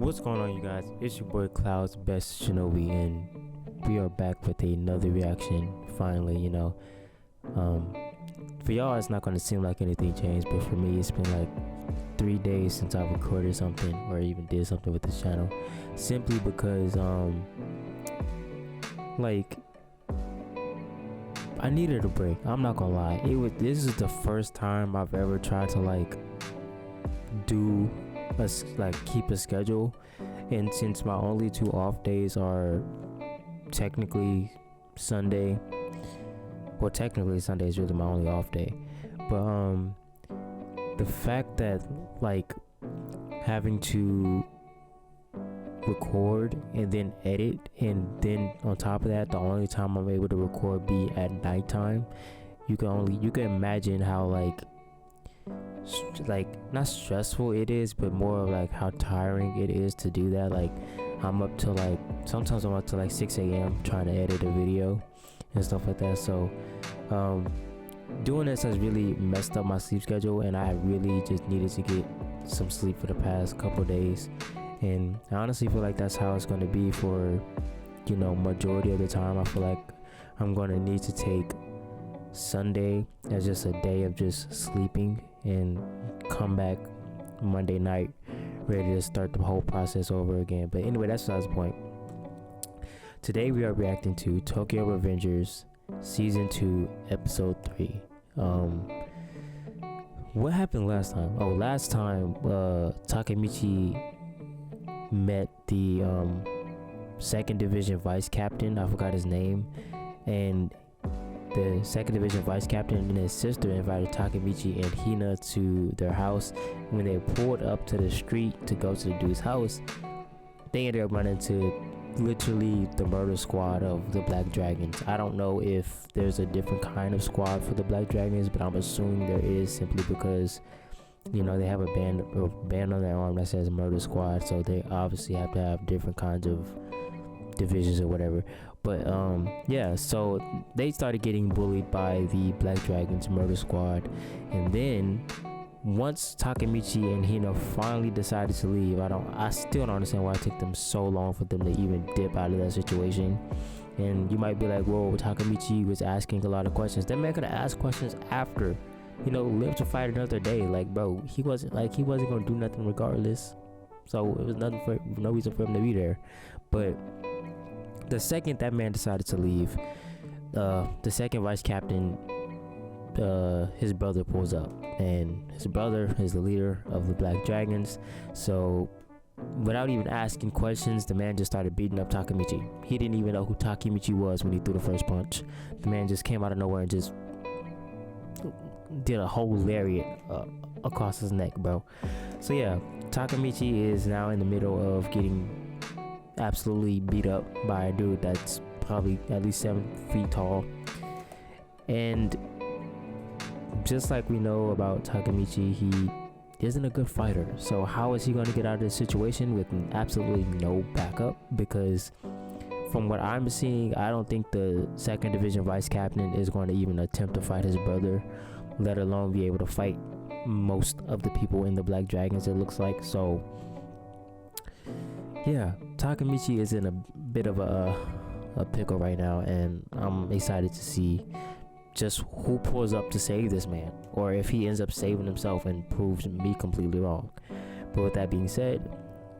What's going on, you guys? It's your boy Cloud's Best Shinobi, and we are back with another reaction. Finally, for y'all, it's not going to seem like anything changed, but for me, it's been like 3 days since I recorded something or even did something with this channel, simply because I needed a break. I'm not gonna lie. This is the first time I've ever tried to keep a schedule, and since my only 2 off days are technically Sunday, well, technically Sunday is really my only off day, but the fact that having to record and then edit, and then on top of that, the only time I'm able to record be at nighttime, you can imagine how not stressful it is, but more of how tiring it is to do that. I'm up to sometimes I'm up to 6 a.m. trying to edit a video and stuff like that. So doing this has really messed up my sleep schedule, and I really just needed to get some sleep for the past couple days. And I honestly feel like that's how it's going to be for majority of the time. I feel like I'm going to need to take Sunday as just a day of just sleeping and come back Monday night ready to start the whole process over again. But anyway, that's besides the point. Today we are reacting to Tokyo Revengers Season 2 Episode 3. What happened last time? Last time Takemichi met the 2nd Division Vice Captain. I forgot his name. And the 2nd Division Vice Captain and his sister invited Takemichi and Hina to their house. When they pulled up to the street to go to the dude's house, they ended up running into literally the murder squad of the Black Dragons. I don't know if there's a different kind of squad for the Black Dragons, but I'm assuming there is, simply because they have a band on their arm that says Murder Squad, so they obviously have to have different kinds of divisions or whatever. But yeah, so they started getting bullied by the Black Dragons Murder Squad, and then once Takemichi and Hina finally decided to leave, I still don't understand why it took them so long for them to even dip out of that situation. And you might be like, whoa, Takemichi was asking a lot of questions. That man could have asked questions after, live to fight another day. Bro, he wasn't gonna do nothing regardless, so it was no reason for him to be there. But the second that man decided to leave, the 2nd Vice Captain, his brother pulls up, and his brother is the leader of the Black Dragons. So without even asking questions, the man just started beating up Takemichi. He didn't even know who Takemichi was when he threw the first punch. The man just came out of nowhere and just did a whole lariat across his neck, bro. So yeah, Takemichi is now in the middle of getting absolutely beat up by a dude that's probably at least 7 feet tall. And just like we know about Takemichi, he isn't a good fighter. So how is he going to get out of this situation with absolutely no backup? Because from what I'm seeing, I don't think the 2nd Division Vice Captain is going to even attempt to fight his brother, let alone be able to fight most of the people in the Black Dragons, it looks like. So yeah, Takemichi is in a bit of a pickle right now, and I'm excited to see just who pulls up to save this man, or if he ends up saving himself and proves me completely wrong. But with that being said,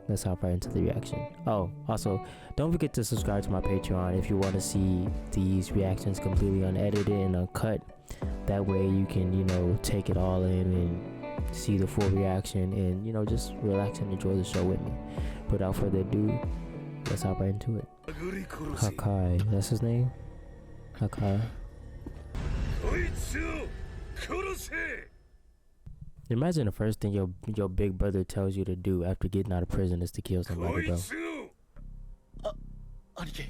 let's hop right into the reaction. Also, don't forget to subscribe to my Patreon if you want to see these reactions completely unedited and uncut. That way you can take it all in and see the full reaction, and just relax and enjoy the show with me. Without further ado, let's hop right into it. Hakai, that's his name? Hakai. Imagine the first thing your big brother tells you to do after getting out of prison is to kill somebody, bro. 兄貴、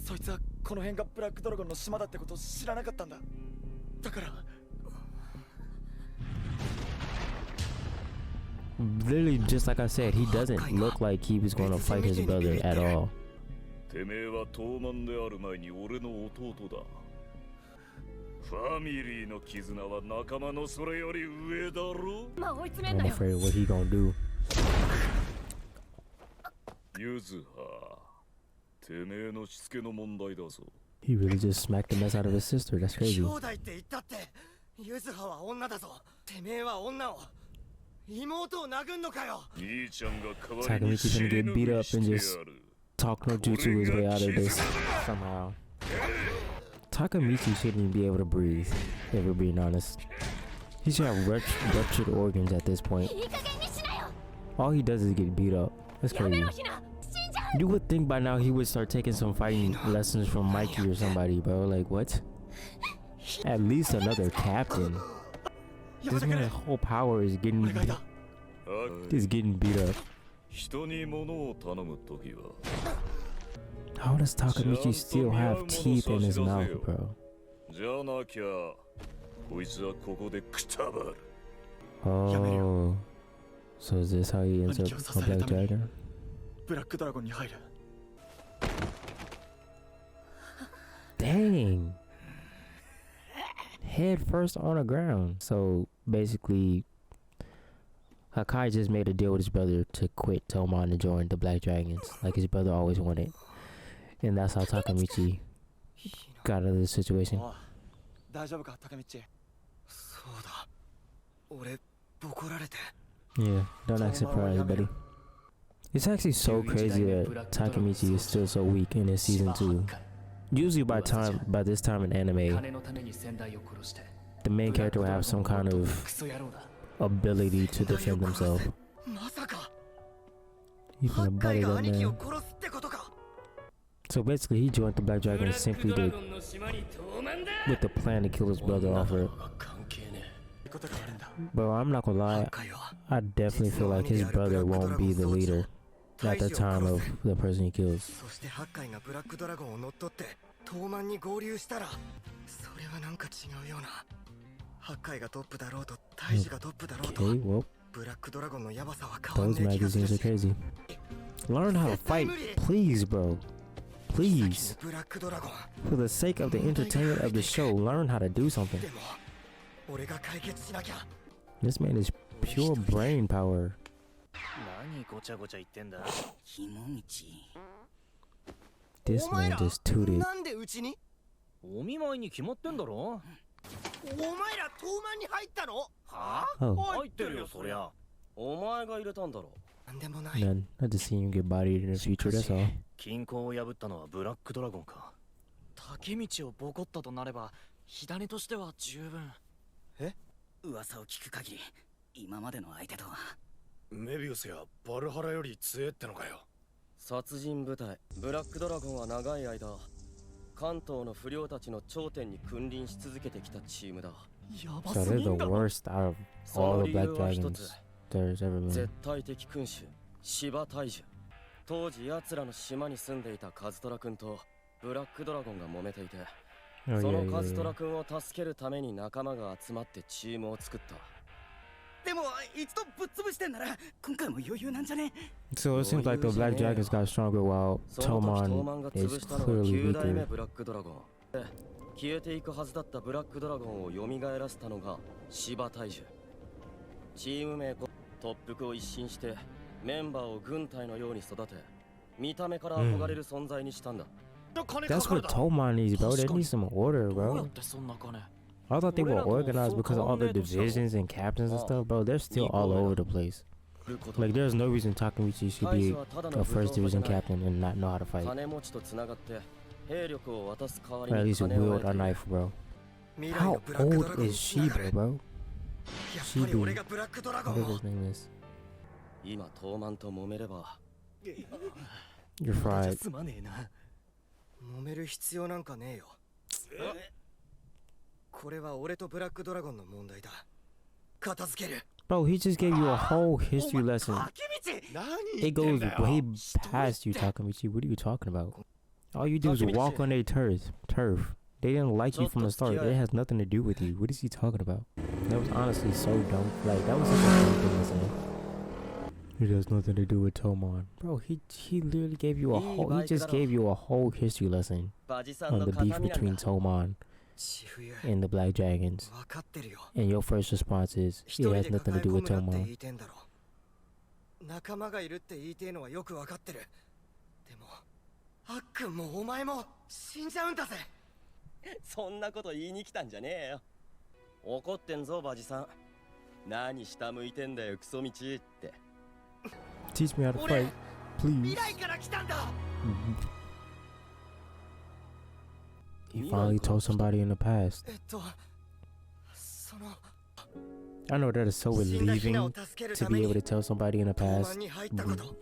そいつはこの辺がブラックドラゴンの島だってことを知らなかったんだ。だから Literally, just like I said, he doesn't look like he was going to fight his brother at all. てめえは東満である前に俺の弟だ。ファミリーの絆は仲間のそれより上だろ。I'm afraid of what he gonna do. ゆずはてめえのしつけの問題だぞ。 He really just smacked the mess out of his sister. That's 兄 crazy. 弟って言ったってユズハは女だぞ。てめえは女を妹を殴んのかよ。兄ちゃんが代わりに Takamichi's 死 gonna ぬ get beat ふ up りし and てや just る。 talk no jutsu his way out of this somehow. Takamichi shouldn't even be able to breathe, if we're being honest. He should have ruptured organs at this point. いい加減にしなよ。 All he does is get beat up. That's やめ crazy. ろひな。死んじゃう。 You would think by now he would start taking some fighting lessons from Mikey or somebody, bro. Like, what? At least another captain. や This めてくれ man's。whole power is getting 俺がいた。 is getting beat up. 人に物を頼むときは How does Takamichi still have teeth in his mouth, bro? じゃなきゃこいつはここでくたばる。 Oh. So is this how he ends up on Black Dragon? ブラックドラゴンに入る。 Dang. Head first on the ground. So basically, Hakai just made a deal with his brother to quit Toman and join the Black Dragons, like his brother always wanted. And that's how Takamichi got out of this situation. おい大丈夫かタケミチ。そうだ。俺ボコられて。 Yeah, don't act surprised, buddy. It's actually so crazy that Takamichi is still so weak in this season 2. Usually by this time in anime, the main character will have some kind of ability to defend themselves. まさか。 He's ハ gonna ッカ bite イ it が up, 兄貴を man. 殺すってことか。 So basically, he joined the Black Dragon simply with the plan to kill his brother off her. ことがあるんだ。 Bro, I'm not gonna ハ lie, ッカイは I definitely feel like his brother won't be the leader at the time of the person he kills. そしてハッカイがブラックドラゴンを乗っ取って東満に合流したらそれはなんか違うような。ハッカイがトップだろうと大治がトップだろうと Okay, well, ブラックドラゴンのヤバさは変わん those ねえ気がする magazines are し。 crazy. Learn how to fight, please, bro. 先 Please. にブラックドラゴン。 For the sake of the entertainment of the show, learn how to do something. でも俺が解決しなきゃ。 This man is pure brain power. 何ごちゃごちゃ言ってんだ。ひもみち。 This お前 man ら just tooted. なんでうちに？お見舞いに決まってんだろ。お前ら東満に入ったの？はあ Oh, 入ってるよそりゃ。お前が入れたんだろ。なんでもない。 none. I just seen you get bodied in the future, that's all. 均衡を破ったのはブラックドラゴンか。竹道をボコったとなれば火種としては十分。噂を聞く限り今までの相手とは。メビウスやバルハラより強えってのかよ。殺人部隊ブラックドラゴンは長い間関東の不良たちの頂点に君臨し続けてきたチームだ。やば So す they're ぎ the んだろ。 worst out of そ all の the 理由 Black は一つ、 Dragons there's ever 絶 been. 対的君主芝大樹。当時奴らの島に住んでいたカズトラ君とブラックドラゴンが揉めていて、 Oh, そ yeah, のカ yeah, ズトラ yeah. 君を助けるために仲間が集まってチームを作った。でも一度ぶっ潰してんなら今回も余裕なんじゃね？ So it seems like the Black Dragons got stronger while その時トーマン Toman が is 潰したのは clearly 9代目 weaker. ブラックドラゴンで、消えていくはずだったブラックドラゴンを蘇らせたのが芝大樹。チーム名特服を一新してメンバーを軍隊のように育て、見た目から憧れる存在にしたんだ。 That's what Toman needs, bro. They need some order, どうや bro. ってそんな金。 I thought they were organized because of all the divisions and captains and stuff, bro. They're still all over the place. Like, there's no reason Takamichi should be a first division captain and not know how to fight. 金持ちとつながって兵力を渡す代わ Or at りに least 金を wield 得 a ている。 knife, bro. 未来 How のブラックドラ old ゴン is Shiba, bro? やっぱり俺がブラックドラゴン Whatever を。 his name is. 今トーマンと揉めれば You're じゃ fried. すまねえな。揉める必要なんかねえよ。これは俺とブラックドラゴンの問題だ。片付ける。 Bro, he just gave you a whole history lesson. 何 It goes way past you, Takamichi. What are you talking about? All you do is walk on their turf. They didn't like you from the start. It has nothing to do with you. What is he talking about? That was honestly so dumb. Like, that was such a dumb thing to say. It has nothing to do with Toman. Bro, he literally gave you a whole, he just gave you a whole history lesson バジさん on の the 形見 beef なんだ。 between Toman 千冬。 and the Black Dragons. 分かってるよ。 And your first response is, 一 it 人 has で nothing 抱 to え do 込 with むなって言 Toman. いてんだろ。仲間がいるって言いてえのはよくわかってる。でもあっくんもお前も死んじゃうんだぜ。そんなこと言いに来たんじゃねえよ。怒ってんぞバジさん。何下向いてんだよクソ道って。 Teach me how to fight, 未 please. 来から来たんだ。 He finally told somebody in the past. その I know that is so 死んだヒ relieving ナを助ける to ため be に able to tell somebody in the 東 past 卍に入ったこと、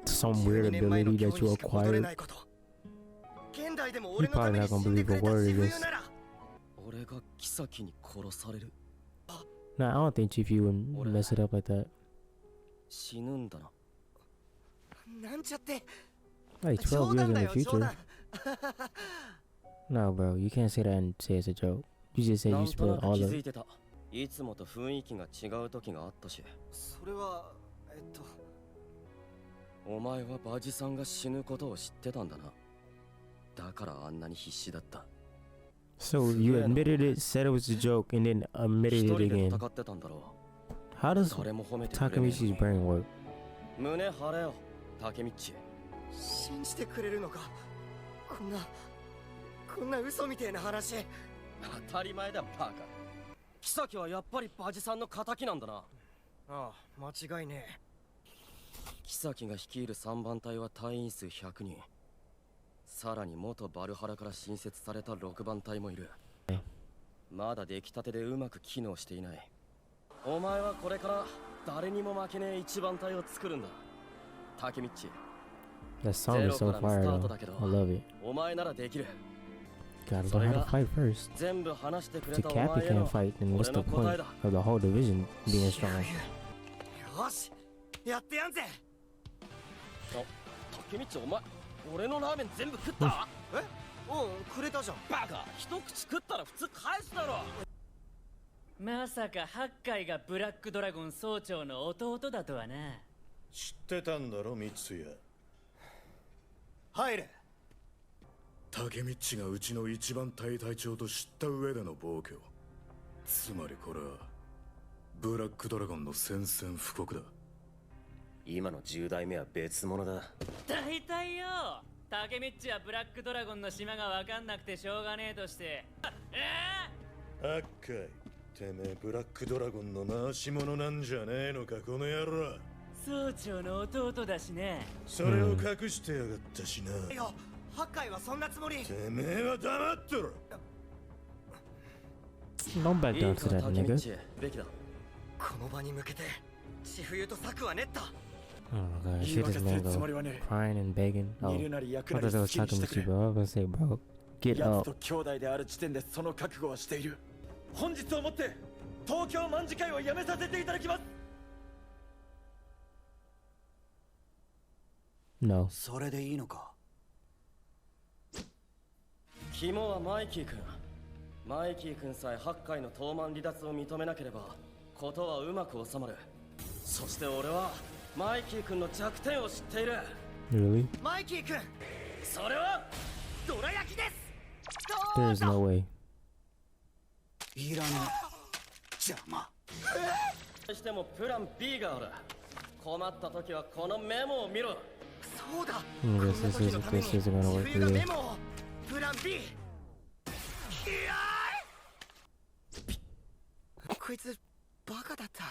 some weird 12年前の ability 今 that 日 you にしか戻れ acquired. ないこと。現代でも俺のた probably めに not gonna 死んで believe く a れた word of 自 this. 由なら。俺が妃に殺される。 Nah, I don't think Chief you would mess it up like that. 死ぬんだな。なんちゃって Like 12冗 years 談 in だ the よ冗 future. 談。 No, bro, you can't say that and say it's a joke. You just said な you んとな spilled く all 気 of づいてた。いつもと雰囲気が違う時があったし。それはお前はバジさんが死ぬことを知ってたんだな。だからあんなに必死だった。 So you admitted it, said it was a joke, and then 一 admitted 人 it で again. 戦ってたんだろ How う。 does 誰も褒めてくれねえ Takemichi's brain work? 胸張れよ、竹道。信じてくれるのか。こんな嘘みてえな話。当たり前だバカ。妃はやっぱりバジさんの仇なんだな。ああ、間違いねえ。妃が率いる3番隊は隊員数100人。さらに元バルハラから新設された6番隊もいる。まだ出来たてでうまく機能していない。お前はこれから誰にも負けねえ1番隊を作るんだ。竹道。 That song is so fire though. I love it. お前ならできる。 Gotta learn how to fight first. 全部話してく If れ the たお captain 前へ can't の fight, then what's the 俺の答え point だ。 of the whole division being strong? よし、やってやんぜ。竹道お前、俺のラーメン全部食った？おう、くれたじゃん。バカ、一口食ったら普通返すだろ。まさか八海がブラックドラゴン総長の弟だとはな。知ってたんだろ三ツ矢。入れ。竹道がうちの一番隊隊長と知った上での暴挙。つまりこれはブラックドラゴンの宣戦布告だ。今の10代目は別物だ。大体よ、タケミッチはブラックドラゴンの島が分かんなくてしょうがねえとして。赤い。てめえブラックドラゴンの回し者なんじゃねえのかこの野郎。総長の弟だしね。それを隠してやがったしな。よ、八海はそんなつもり。てめえは黙っとろ。Don't back down to that, nigga. べきだ。この場に向けて千冬と策は練った。 Oh my god, shit this man though. Crying and begging. Oh, I thought that was talking with you, bro. I was gonna say, bro, get 奴 up. と兄弟である時点でその覚悟はしている。本日をもって東京卍会を辞めさせていただきます。 No. それでいいのか。肝はマイキー君。マイキー君さえ八海の東卍離脱を認めなければことはうまく収まる。そして俺はマイキー君の弱点を知っている。 Really? マイキー君、それはどら焼きです。 There's no way. いらねえ。邪魔。してもプラン B がある。困った時はこのメモを見ろ。そうだ。 This isn't gonna work 千 for 冬が you. メモを。プラン B。こいつバカだった。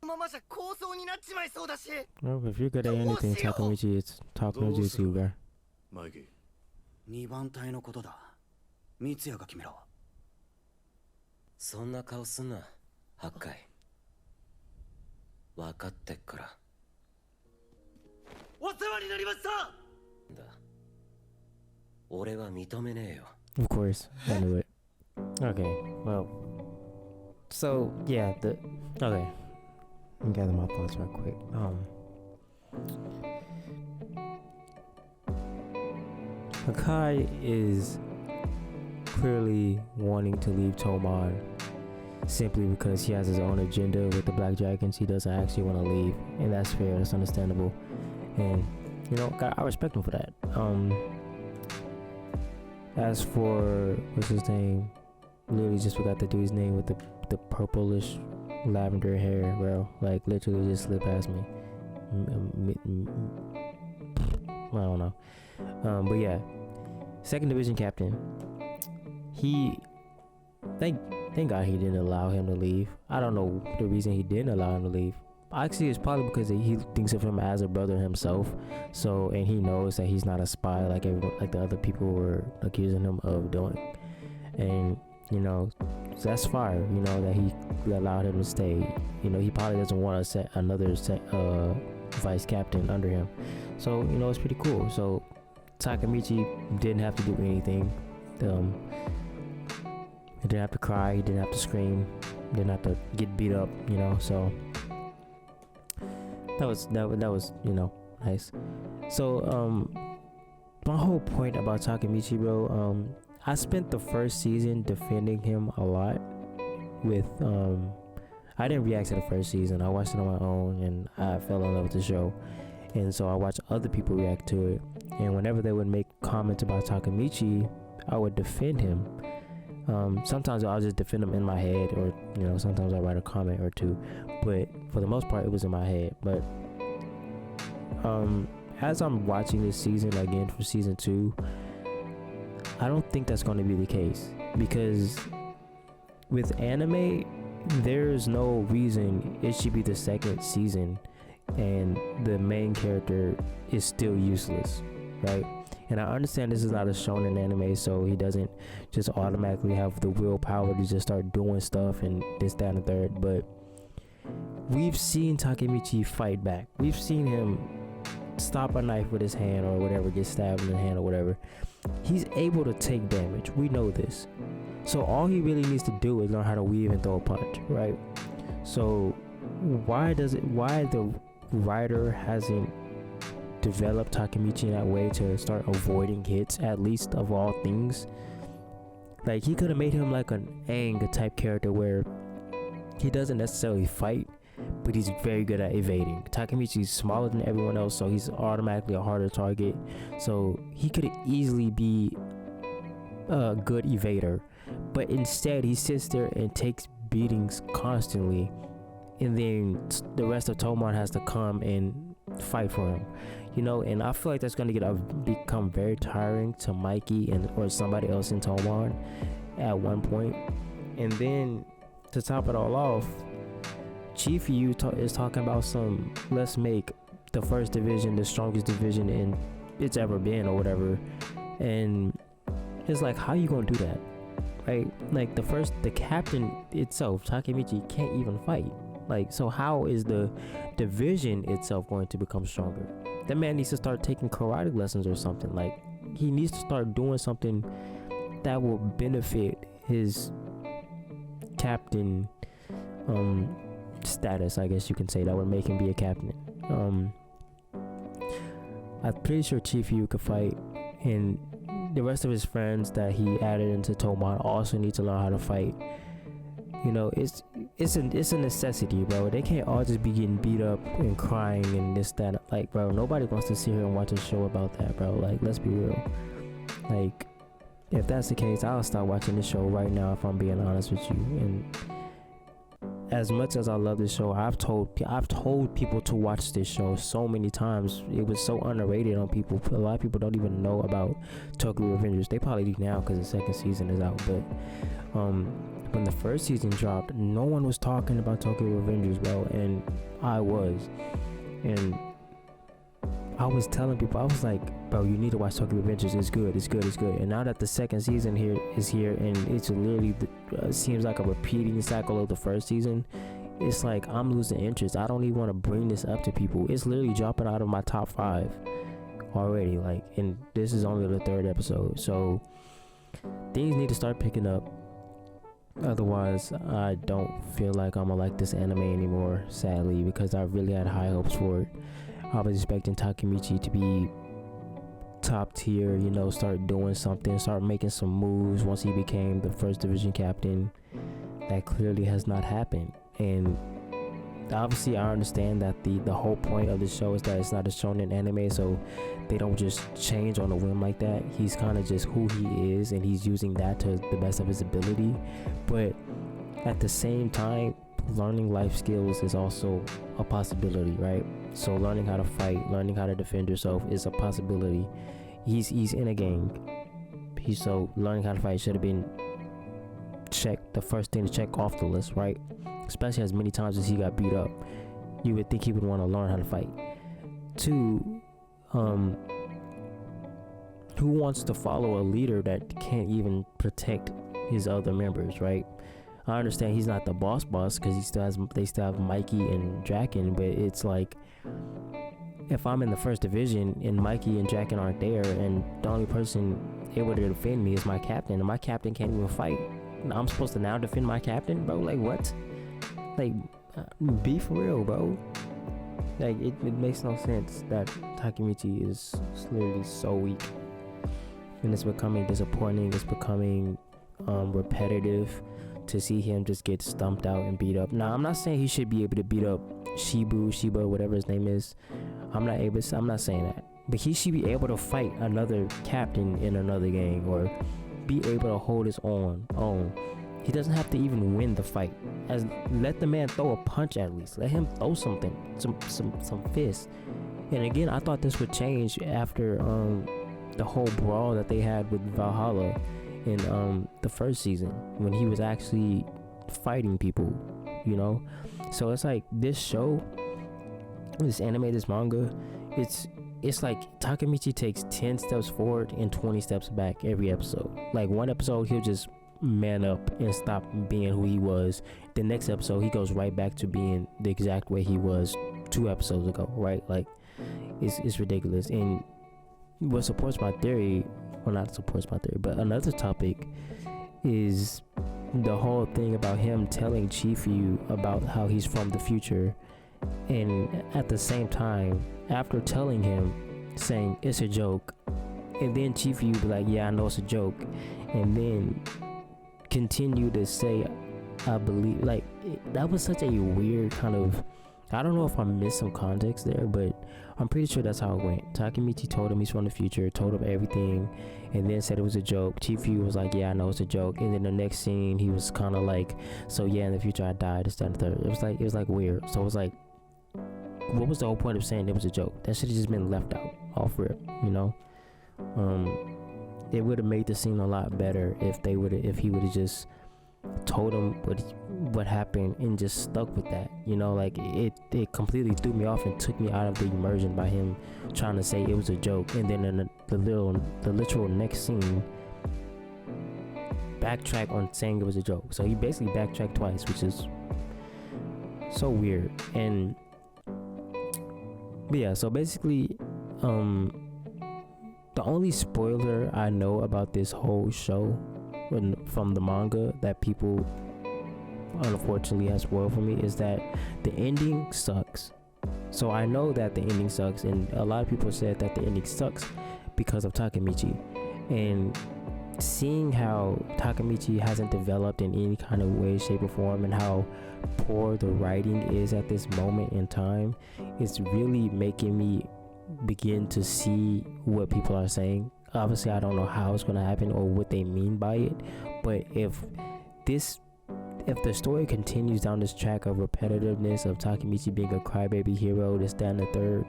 このままじゃ抗争になっちまいそうだし。 Well, if you're good at anything, Takemichi, it's talk no jutsu, bro. マイキー。2番隊のことだ。三ツ矢が決めろ。そんな顔すんな、八海。分かってっから。お世話になりました。だ。俺は認めねえよ。 Of course, I knew it. Okay, well, so yeah, okay. Let me gather my thoughts real quick. Hakai is clearly wanting to leave Toman simply because he has his own agenda with the Black Dragons. He doesn't actually want to leave, and that's fair. That's understandable, and you know, I respect him for that. As for what's his name, literally just forgot the dude's name with the purplish lavender hair, bro. Like literally just slipped past me. I don't know. But yeah, second division captain. He, thank God he didn't allow him to leave. I don't know the reason he didn't allow him to leave. Actually, it's probably because he thinks of him as a brother himself. So, and he knows that he's not a spy like the other people were accusing him of doing. And you know, so that's fire. You know that he allowed him to stay. You know, he probably doesn't want to set another vice captain under him. So you know, it's pretty cool. So Takemichi didn't have to do anything. He didn't have to cry. He didn't have to scream. Didn't have to get beat up. You know, so. That was you know, nice. So my whole point about Takemichi, bro, I spent the first season defending him a lot with I didn't react to the first season. I watched it on my own and I fell in love with the show. And so I watched other people react to it. And whenever they would make comments about Takemichi, I would defend him. Sometimes I'll just defend him in my head, or you know, sometimes I write a comment or two, but for the most part it was in my head. But as I'm watching this season again for season 2, I don't think that's going to be the case, because with anime there's no reason it should be the second season and the main character is still useless, right? And I understand this is not a shonen anime, so he doesn't just automatically have the willpower to just start doing stuff and this, that, and the third. But we've seen Takemichi fight back. We've seen him stop a knife with his hand or whatever, get stabbed in the hand or whatever. He's able to take damage. We know this. So all he really needs to do is learn how to weave and throw a punch, right? So why the writer hasn't develop Takemichi in that way to start avoiding hits, at least of all things? Like, he could have made him like an Aang type character where he doesn't necessarily fight, but he's very good at evading. Takemichi's smaller than everyone else, so he's automatically a harder target. So he could easily be a good evader, but instead he sits there and takes beatings constantly, and then the rest of Tomon has to come and fight for him, you know. And I feel like that's going to become very tiring to Mikey or somebody else in Tomon at one point. And then to top it all off, Chifu is talking about let's make the first division the strongest division it's ever been or whatever. And it's like, how you gonna do that, right? Like, the captain itself, Takemichi, can't even fight. Like, so how is the division itself going to become stronger? That man needs to start taking karate lessons or something. Like, he needs to start doing something that will benefit his captain status, I guess you can say, that would make him be a captain. I'm pretty sure Chifu could fight, and the rest of his friends that he added into Tomon also need to learn how to fight. You know, it's a necessity, bro. They can't all just be getting beat up and crying and this, that. Like, bro, nobody wants to sit here and watch a show about that, bro. Like, let's be real. Like, if that's the case, I'll start watching this show right now, if I'm being honest with you. And as much as I love this show, I've told people to watch this show so many times. It was so underrated on people. A lot of people don't even know about Tokyo Revengers. They probably do now because the second season is out. But when the first season dropped, no one was talking about Tokyo Revengers, bro, and I was. And I was telling people, I was like, bro, you need to watch Tokyo Revengers. It's good, it's good, it's good. And now that the second season is here, and it's literally seems like a repeating cycle of the first season, it's like I'm losing interest. I don't even want to bring this up to people. It's literally dropping out of my top 5 already. Like, and this is only the 3rd episode, so things need to start picking up. Otherwise, I don't feel like I'm gonna like this anime anymore, sadly, because I really had high hopes for it. I was expecting Takemichi to be top tier, you know, start doing something, start making some moves once he became the first division captain. That clearly has not happened. And obviously I understand that the whole point of the show is that it's not a shonen anime, so they don't just change on a whim like that. He's kind of just who he is, and he's using that to the best of his ability. But at the same time, learning life skills is also a possibility, right? So learning how to fight, learning how to defend yourself is a possibility. He's in a gang. So learning how to fight should have been the first thing to check off the list, right? Especially as many times as he got beat up, you would think he would want to learn how to fight. 2, who wants to follow a leader that can't even protect his other members, right? I understand he's not the boss because they still have Mikey and Draken, but it's like, if I'm in the first division and Mikey and Draken aren't there, and the only person able to defend me is my captain, and my captain can't even fight, I'm supposed to now defend my captain, bro? Like, what? Like, be for real, bro. Like, it makes no sense that Takemichi is literally so weak, and it's becoming disappointing. It's becoming repetitive to see him just get stumped out and beat up. Now, I'm not saying he should be able to beat up Shiba, whatever his name is. I'm not saying that, but he should be able to fight another captain in another gang, or be able to hold his own. He doesn't have to even win the fight. Let the man throw a punch at least. Let him throw something, some fists. And again, I thought this would change after the whole brawl that they had with Valhalla in the first season, when he was actually fighting people, you know. So it's like this show, this anime, this manga, it's like Takemichi takes 10 steps forward and 20 steps back every episode. Like, one episode he'll just man up and stop being who he was. The next episode he goes right back to being the exact way he was 2 episodes ago, right? Like, it's ridiculous. And what supports my theory, well, not supports my theory, but another topic is the whole thing about him telling Chifu about how he's from the future, and at the same time, after telling him, saying it's a joke, and then Chifu be like, yeah, I know it's a joke, and then continue to say, I believe. Like, that was such a weird kind of, I don't know if I missed some context there, but I'm pretty sure that's how it went. Takemichi told him he's from the future, told him everything, and then said it was a joke. Chifu was like, yeah, I know it's a joke. And then the next scene, he was kind of like, so yeah, in the future I died, this, that, and the third. It was like weird. So it was like, what was the whole point of saying it was a joke? That should have just been left out off rip, you know? It would have made the scene a lot better if he would have just told him what happened and just stuck with that, you know. Like, it completely threw me off and took me out of the immersion by him trying to say it was a joke, and then in the literal next scene backtrack on saying it was a joke. So he basically backtracked twice, which is so weird. But yeah, so basically the only spoiler I know about this whole show from the manga that people unfortunately has spoiled for me is that the ending sucks. So I know that the ending sucks, and a lot of people said that the ending sucks because of Takemichi. And seeing how Takemichi hasn't developed in any kind of way, shape, or form, and how poor the writing is at this moment in time, it's really making me begin to see what people are saying. Obviously, I don't know how it's going to happen or what they mean by it, but if the story continues down this track of repetitiveness of Takemichi being a crybaby hero, this, that, and the third,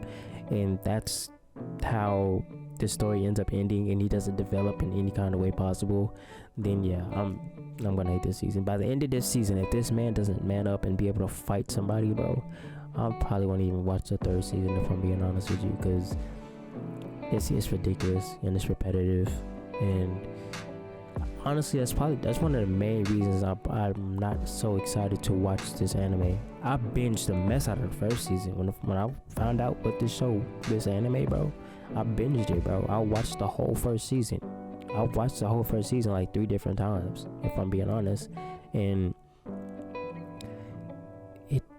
and that's how the story ends up ending, and he doesn't develop in any kind of way possible, then yeah, I'm gonna hate this season. By the end of this season, if this man doesn't man up and be able to fight somebody, bro, I probably won't even watch the 3rd season, if I'm being honest with you, because it's ridiculous and it's repetitive. And honestly, that's one of the main reasons I'm not so excited to watch this anime. I binged the mess out of the 1st season when I found out what this anime, bro. I binged it, bro. I watched the whole 1st season. I watched the whole 1st season like 3 different times, if I'm being honest. And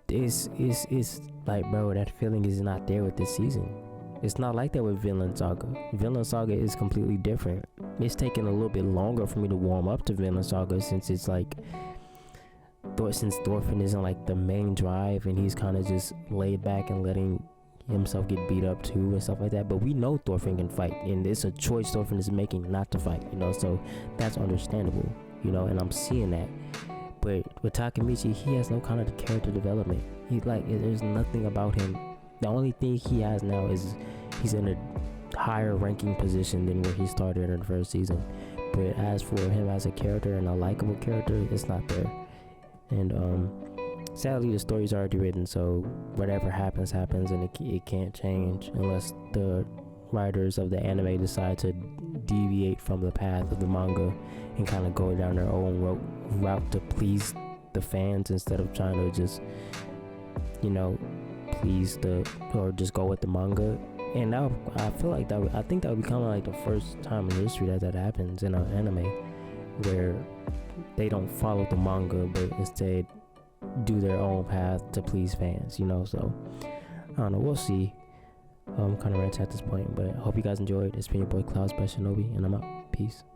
it's like, bro, that feeling is not there with this season. It's not like that with Vinland Saga. Vinland Saga is completely different. It's taking a little bit longer for me to warm up to Vinland Saga, since it's like, since Thorfinn isn't like the main drive, and he's kind of just laid back and letting himself get beat up too and stuff like that. But we know Thorfinn can fight, and it's a choice Thorfinn is making not to fight, you know, so that's understandable, you know, and I'm seeing that. But with Takemichi, he has no kind of character development. He's like, there's nothing about him. The only thing he has now is he's in a higher ranking position than where he started in the first season. But as for him as a character and a likable character, it's not there. And sadly, the story's already written, so whatever happens, and it can't change unless the writers of the anime decide to deviate from the path of the manga and kind of go down their own route to please the fans instead of trying to just, you know, or just go with the manga. And now I feel like I think that would be kind of like the first time in history that happens in an anime where they don't follow the manga but instead do their own path to please fans, you know. So I don't know, we'll see. Kind of rants at this point, but I hope you guys enjoyed. It's been your boy Cloud Special Shinobi, and I'm out. Peace.